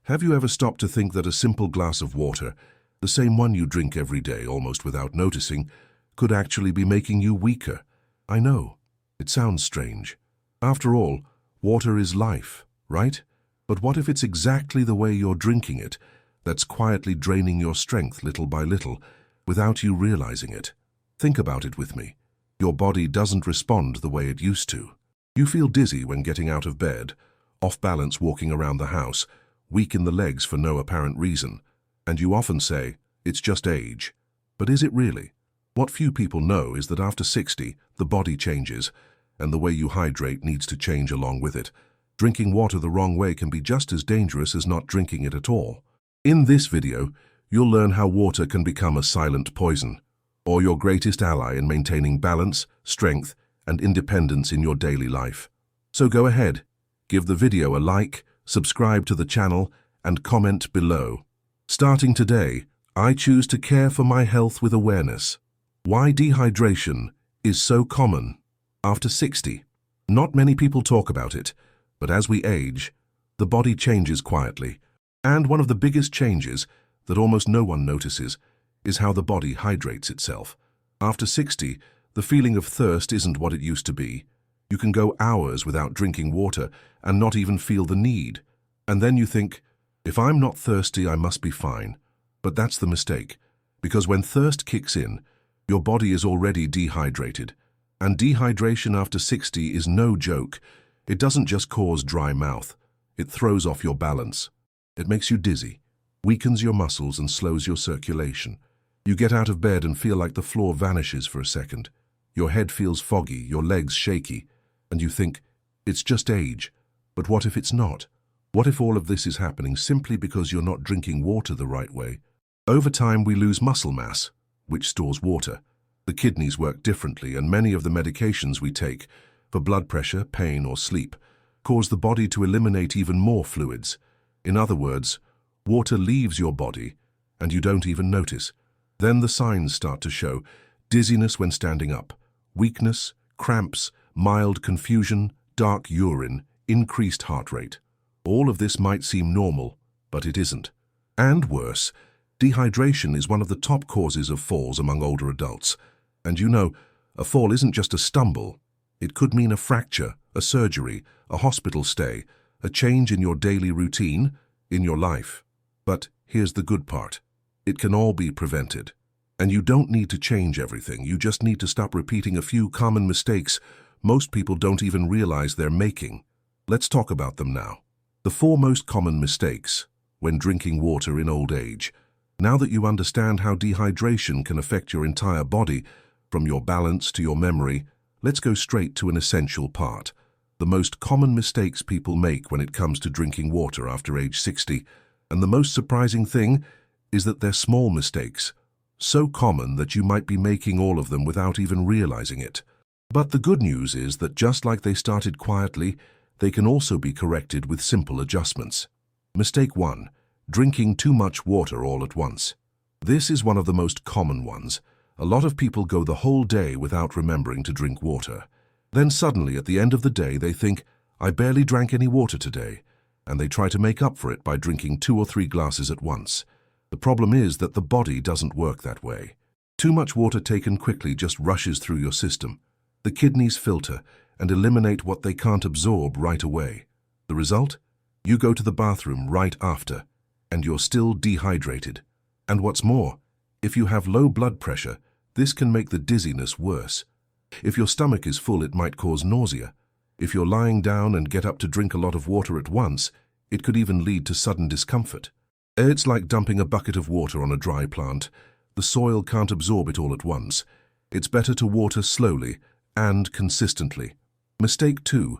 Have you ever stopped to think that a simple glass of water, the same one you drink every day almost without noticing, could actually be making you weaker? I know, it sounds strange. After all, water is life, right? But what if it's exactly the way you're drinking it that's quietly draining your strength little by little without you realizing it? Think about it with me. Your body doesn't respond the way it used to. You feel dizzy when getting out of bed, off balance walking around the house, weak in the legs for no apparent reason, and you often say, it's just age. But is it really? What few people know is that after 60, the body changes, and the way you hydrate needs to change along with it. Drinking water the wrong way can be just as dangerous as not drinking it at all. In this video, you'll learn how water can become a silent poison, or your greatest ally in maintaining balance, strength, and independence in your daily life. So go ahead, give the video a like, subscribe to the channel, and comment below. Starting today, I choose to care for my health with awareness. Why dehydration is so common after 60. Not many people talk about it, but as we age, the body changes quietly. And one of the biggest changes that almost no one notices is how the body hydrates itself. After 60, the feeling of thirst isn't what it used to be. You can go hours without drinking water and not even feel the need. And then you think, if I'm not thirsty, I must be fine. But that's the mistake, because when thirst kicks in, your body is already dehydrated. And dehydration after 60 is no joke. It doesn't just cause dry mouth. It throws off your balance. It makes you dizzy, weakens your muscles and slows your circulation. You get out of bed and feel like the floor vanishes for a second. Your head feels foggy, your legs shaky, and you think, it's just age. But what if it's not? What if all of this is happening simply because you're not drinking water the right way? Over time, we lose muscle mass, which stores water. The kidneys work differently, and many of the medications we take for blood pressure, pain, or sleep cause the body to eliminate even more fluids. In other words, water leaves your body, and you don't even notice. Then the signs start to show: dizziness when standing up, weakness, cramps, mild confusion, dark urine, increased heart rate. All of this might seem normal, but it isn't. And worse, dehydration is one of the top causes of falls among older adults. And you know, a fall isn't just a stumble. It could mean a fracture, a surgery, a hospital stay, a change in your daily routine, in your life. But here's the good part. It can all be prevented. And you don't need to change everything. You just need to stop repeating a few common mistakes most people don't even realize they're making. Let's talk about them now. The 4 most common mistakes when drinking water in old age. Now that you understand how dehydration can affect your entire body, from your balance to your memory, let's go straight to an essential part. The most common mistakes people make when it comes to drinking water after age 60. And the most surprising thing is that they're small mistakes, so common that you might be making all of them without even realizing it. But the good news is that just like they started quietly, they can also be corrected with simple adjustments. Mistake 1. Drinking too much water all at once. This is one of the most common ones. A lot of people go the whole day without remembering to drink water. Then suddenly at the end of the day they think, I barely drank any water today, and they try to make up for it by drinking 2 or 3 glasses at once. The problem is that the body doesn't work that way. Too much water taken quickly just rushes through your system. The kidneys filter and eliminate what they can't absorb right away. The result? You go to the bathroom right after, and you're still dehydrated. And what's more, if you have low blood pressure, this can make the dizziness worse. If your stomach is full, it might cause nausea. If you're lying down and get up to drink a lot of water at once, it could even lead to sudden discomfort. It's like dumping a bucket of water on a dry plant. The soil can't absorb it all at once. It's better to water slowly and consistently. Mistake 2.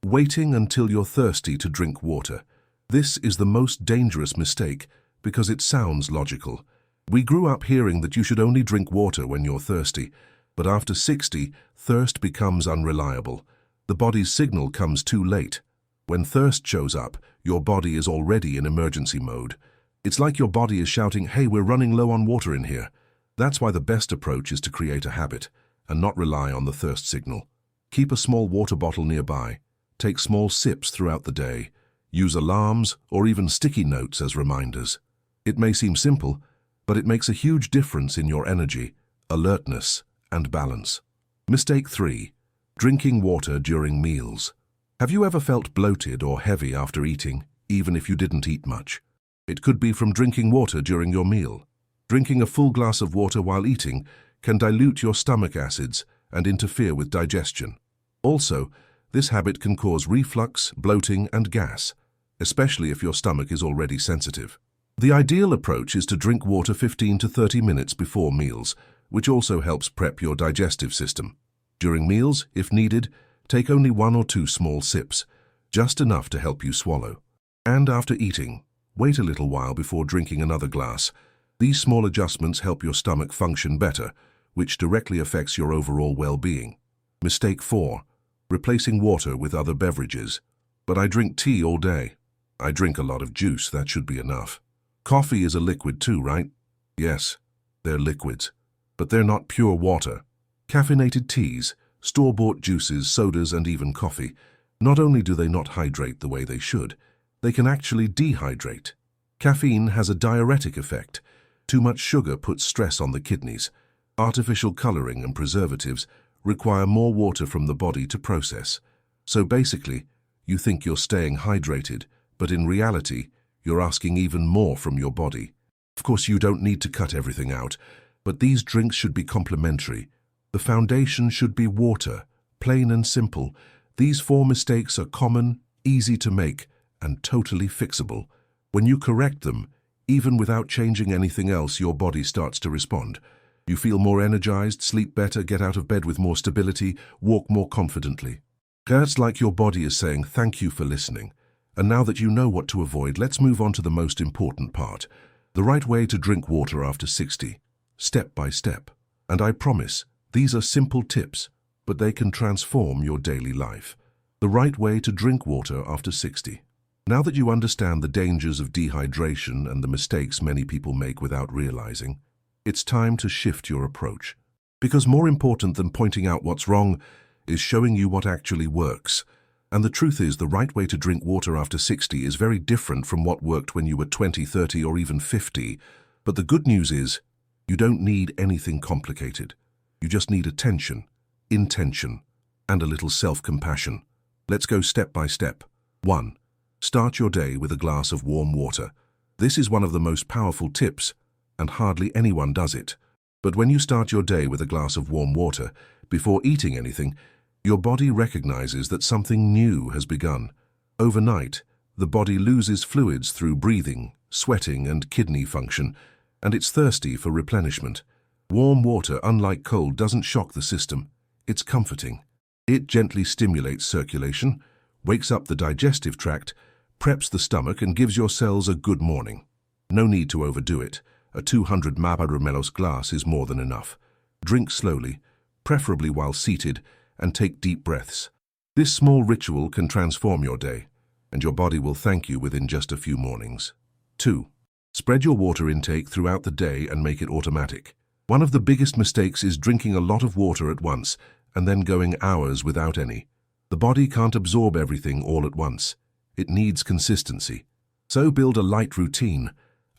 Waiting until you're thirsty to drink water. This is the most dangerous mistake because it sounds logical. We grew up hearing that you should only drink water when you're thirsty, but after 60, thirst becomes unreliable. The body's signal comes too late. When thirst shows up, your body is already in emergency mode. It's like your body is shouting, hey, we're running low on water in here. That's why the best approach is to create a habit and not rely on the thirst signal. Keep a small water bottle nearby. Take small sips throughout the day. Use alarms or even sticky notes as reminders. It may seem simple, but it makes a huge difference in your energy, alertness, and balance. Mistake 3. Drinking water during meals. Have you ever felt bloated or heavy after eating, even if you didn't eat much? It could be from drinking water during your meal. Drinking a full glass of water while eating can dilute your stomach acids and interfere with digestion. Also, this habit can cause reflux, bloating, and gas, especially if your stomach is already sensitive. The ideal approach is to drink water 15 to 30 minutes before meals, which also helps prep your digestive system. During meals, if needed, take only 1 or 2 small sips, just enough to help you swallow. And after eating, wait a little while before drinking another glass. These small adjustments help your stomach function better, which directly affects your overall well-being. Mistake 4. Replacing water with other beverages. But I drink tea all day. I drink a lot of juice, that should be enough. Coffee is a liquid too, right? Yes, they're liquids, but they're not pure water. Caffeinated teas, store-bought juices, sodas, and even coffee, not only do they not hydrate the way they should, they can actually dehydrate. Caffeine has a diuretic effect. Too much sugar puts stress on the kidneys. Artificial coloring and preservatives require more water from the body to process. So basically, you think you're staying hydrated, but in reality, you're asking even more from your body. Of course, you don't need to cut everything out, but these drinks should be complementary. The foundation should be water, plain and simple. These 4 mistakes are common, easy to make, and totally fixable. When you correct them, even without changing anything else, your body starts to respond. You feel more energized, sleep better, get out of bed with more stability, walk more confidently. It's like your body is saying, thank you for listening. And now that you know what to avoid, let's move on to the most important part. The right way to drink water after 60, step by step. And I promise, these are simple tips, but they can transform your daily life. The right way to drink water after 60. Now that you understand the dangers of dehydration and the mistakes many people make without realizing, it's time to shift your approach. Because more important than pointing out what's wrong is showing you what actually works. And the truth is, the right way to drink water after 60 is very different from what worked when you were 20, 30, or even 50. But the good news is, you don't need anything complicated. You just need attention, intention, and a little self-compassion. Let's go step by step. 1. Start your day with a glass of warm water. This is one of the most powerful tips, and hardly anyone does it. But when you start your day with a glass of warm water, before eating anything, your body recognizes that something new has begun. Overnight, the body loses fluids through breathing, sweating, and kidney function, and it's thirsty for replenishment. Warm water, unlike cold, doesn't shock the system. It's comforting. It gently stimulates circulation, wakes up the digestive tract, preps the stomach, and gives your cells a good morning. No need to overdo it. A 200 ml glass is more than enough. Drink slowly, preferably while seated, and take deep breaths. This small ritual can transform your day, and your body will thank you within just a few mornings. 2. Spread your water intake throughout the day and make it automatic. One of the biggest mistakes is drinking a lot of water at once and then going hours without any. The body can't absorb everything all at once. It needs consistency. So build a light routine.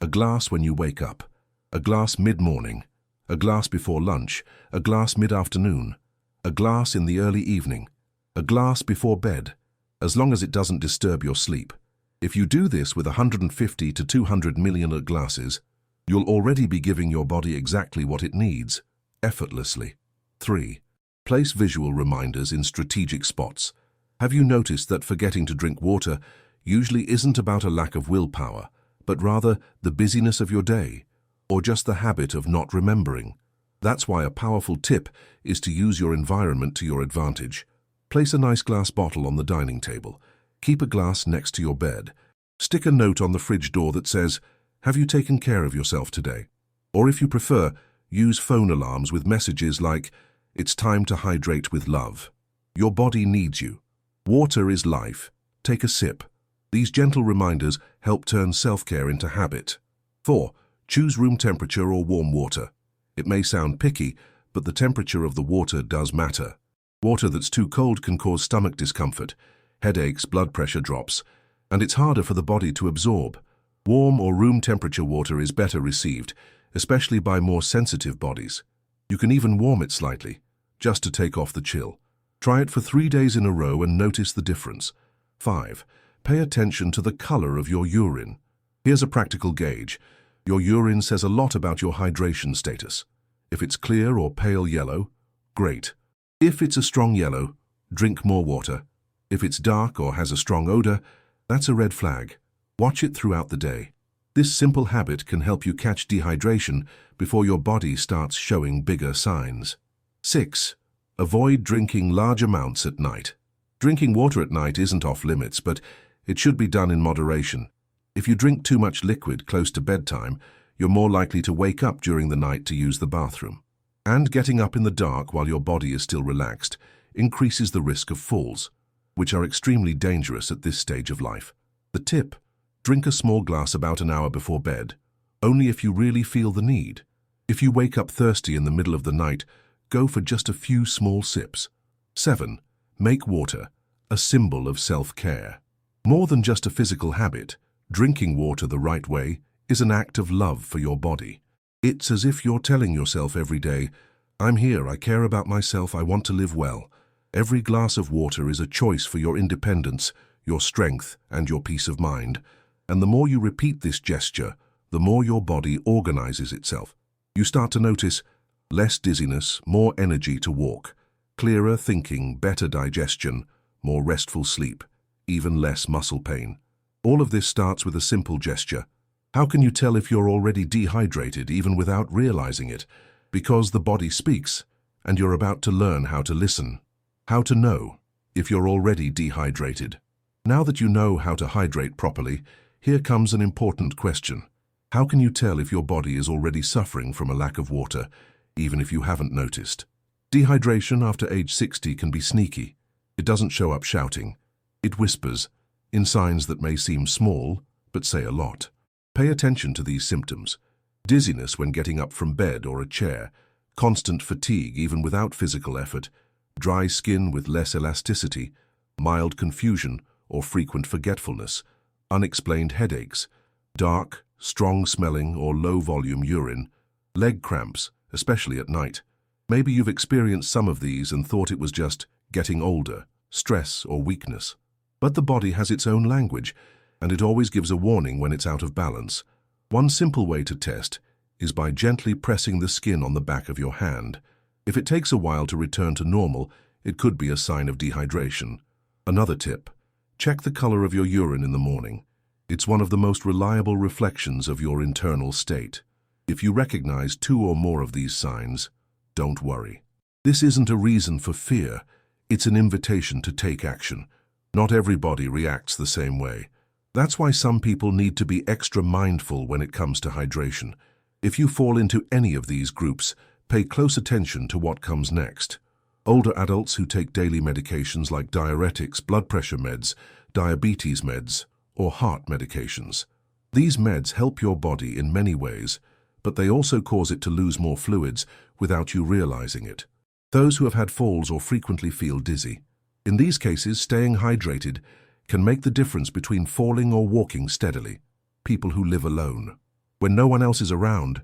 A glass when you wake up, a glass mid-morning, a glass before lunch, a glass mid-afternoon, a glass in the early evening, a glass before bed, as long as it doesn't disturb your sleep. If you do this with 150 to 200 milliliter glasses, you'll already be giving your body exactly what it needs, effortlessly. 3. Place visual reminders in strategic spots. Have you noticed that forgetting to drink water usually isn't about a lack of willpower, but rather the busyness of your day, or just the habit of not remembering? That's why a powerful tip is to use your environment to your advantage. Place a nice glass bottle on the dining table. Keep a glass next to your bed. Stick a note on the fridge door that says, "Have you taken care of yourself today?" Or if you prefer, use phone alarms with messages like, "It's time to hydrate with love." Your body needs you. Water is life. Take a sip. These gentle reminders help turn self-care into habit. 4. Choose room temperature or warm water. It may sound picky, but the temperature of the water does matter. Water that's too cold can cause stomach discomfort, headaches, blood pressure drops. and it's harder for the body to absorb. Warm or room temperature water is better received, especially by more sensitive bodies. You can even warm it slightly, just to take off the chill. Try it for 3 days in a row and notice the difference. 5. Pay attention to the color of your urine. Here's a practical gauge. Your urine says a lot about your hydration status. If it's clear or pale yellow, great. If it's a strong yellow, drink more water. If it's dark or has a strong odor, that's a red flag. Watch it throughout the day. This simple habit can help you catch dehydration before your body starts showing bigger signs. 6. Avoid drinking large amounts at night. Drinking water at night isn't off limits, but it should be done in moderation. If you drink too much liquid close to bedtime, you're more likely to wake up during the night to use the bathroom. And getting up in the dark while your body is still relaxed increases the risk of falls, which are extremely dangerous at this stage of life. The tip: drink a small glass about an hour before bed, only if you really feel the need. If you wake up thirsty in the middle of the night, go for just a few small sips. 7. Make water a symbol of self-care. More than just a physical habit, drinking water the right way is an act of love for your body. It's as if you're telling yourself every day, I'm here, I care about myself, I want to live well. Every glass of water is a choice for your independence, your strength, and your peace of mind. And the more you repeat this gesture, the more your body organizes itself. You start to notice less dizziness, more energy to walk, clearer thinking, better digestion, more restful sleep, even less muscle pain. All of this starts with a simple gesture. How can you tell if you're already dehydrated even without realizing it? Because the body speaks, and you're about to learn how to listen. How to know if you're already dehydrated. Now that you know how to hydrate properly, here comes an important question. How can you tell if your body is already suffering from a lack of water, even if you haven't noticed? Dehydration after age 60 can be sneaky. It doesn't show up shouting. It whispers, in signs that may seem small, but say a lot. Pay attention to these symptoms. Dizziness when getting up from bed or a chair, constant fatigue even without physical effort, dry skin with less elasticity, mild confusion or frequent forgetfulness, unexplained headaches, dark, strong-smelling or low-volume urine, leg cramps, especially at night. Maybe you've experienced some of these and thought it was just getting older, stress or weakness. But the body has its own language, and it always gives a warning when it's out of balance. One simple way to test is by gently pressing the skin on the back of your hand. If it takes a while to return to normal, it could be a sign of dehydration. Another tip: check the color of your urine in the morning. It's one of the most reliable reflections of your internal state. If you recognize 2 or more of these signs, don't worry. This isn't a reason for fear, it's an invitation to take action. Not everybody reacts the same way. That's why some people need to be extra mindful when it comes to hydration. If you fall into any of these groups, pay close attention to what comes next. Older adults who take daily medications like diuretics, blood pressure meds, diabetes meds, or heart medications. These meds help your body in many ways, but they also cause it to lose more fluids without you realizing it. Those who have had falls or frequently feel dizzy. In these cases, staying hydrated can make the difference between falling or walking steadily. People who live alone. When no one else is around,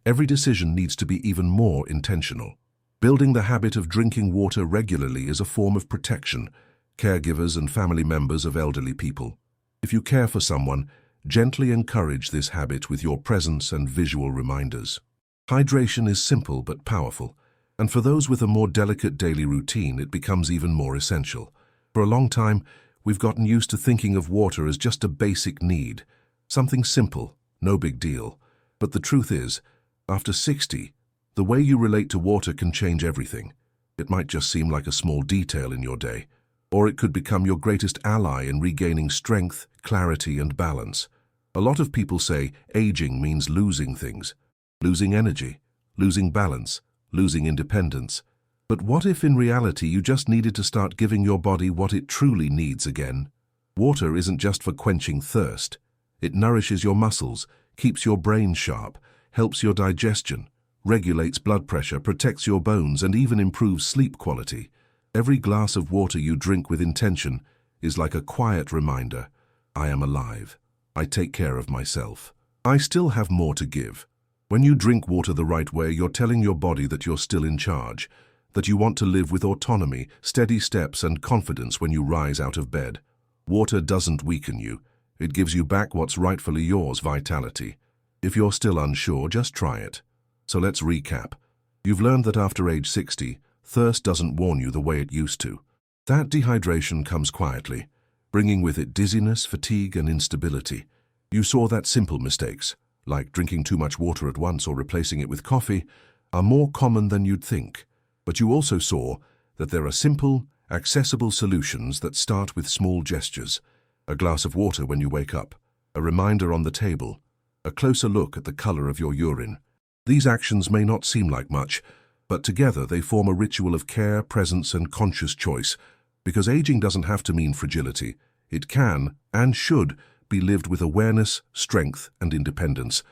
every decision needs to be even more intentional. Building the habit of drinking water regularly is a form of protection. Caregivers and family members of elderly people. If you care for someone, gently encourage this habit with your presence and visual reminders. Hydration is simple but powerful, and for those with a more delicate daily routine, it becomes even more essential. For a long time, we've gotten used to thinking of water as just a basic need, something simple, no big deal. But the truth is, after 60, the way you relate to water can change everything. It might just seem like a small detail in your day, or it could become your greatest ally in regaining strength, clarity, and balance. A lot of people say aging means losing things, losing energy, losing balance, losing independence. But what if in reality you just needed to start giving your body what it truly needs again? Water isn't just for quenching thirst. It nourishes your muscles, keeps your brain sharp, helps your digestion, regulates blood pressure, protects your bones, and even improves sleep quality. Every glass of water you drink with intention is like a quiet reminder. I am alive. I take care of myself. I still have more to give. When you drink water the right way, you're telling your body that you're still in charge, that you want to live with autonomy, steady steps, and confidence when you rise out of bed. Water doesn't weaken you. It gives you back what's rightfully yours, vitality. If you're still unsure, just try it. So let's recap. You've learned that after age 60, thirst doesn't warn you the way it used to. That dehydration comes quietly, bringing with it dizziness, fatigue, and instability. You saw that simple mistakes, like drinking too much water at once or replacing it with coffee, are more common than you'd think. But you also saw that there are simple, accessible solutions that start with small gestures. A glass of water when you wake up, a reminder on the table, a closer look at the color of your urine. These actions may not seem like much, but together they form a ritual of care, presence, and conscious choice, because aging doesn't have to mean fragility. It can, and should, be lived with awareness, strength, and independence.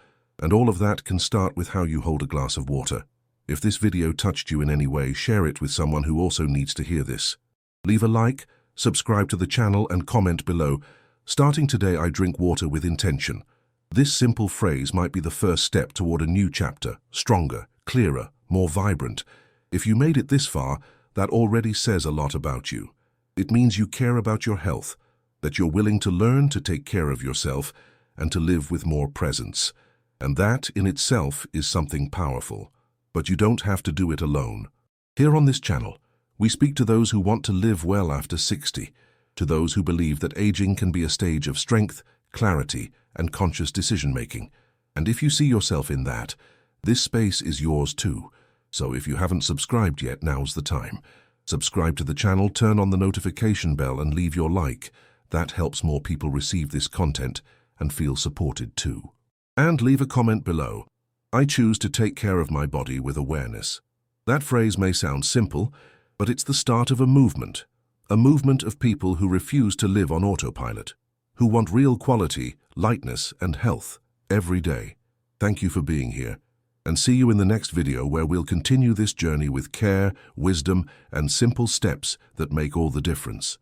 And all of that can start with how you hold a glass of water. If this video touched you in any way, share it with someone who also needs to hear this. Leave a like, subscribe to the channel, and comment below. Starting today, I drink water with intention. This simple phrase might be the first step toward a new chapter, stronger, clearer, more vibrant. If you made it this far, that already says a lot about you. It means you care about your health, that you're willing to learn to take care of yourself and to live with more presence. And that, in itself, is something powerful. But you don't have to do it alone. Here on this channel, we speak to those who want to live well after 60, to those who believe that aging can be a stage of strength, clarity, and conscious decision-making. And if you see yourself in that, this space is yours too. So if you haven't subscribed yet, now's the time. Subscribe to the channel, turn on the notification bell, and leave your like. That helps more people receive this content and feel supported too. And leave a comment below. I choose to take care of my body with awareness. That phrase may sound simple, but it's the start of a movement of people who refuse to live on autopilot, who want real quality, lightness, and health every day. Thank you for being here, and see you in the next video where we'll continue this journey with care, wisdom, and simple steps that make all the difference.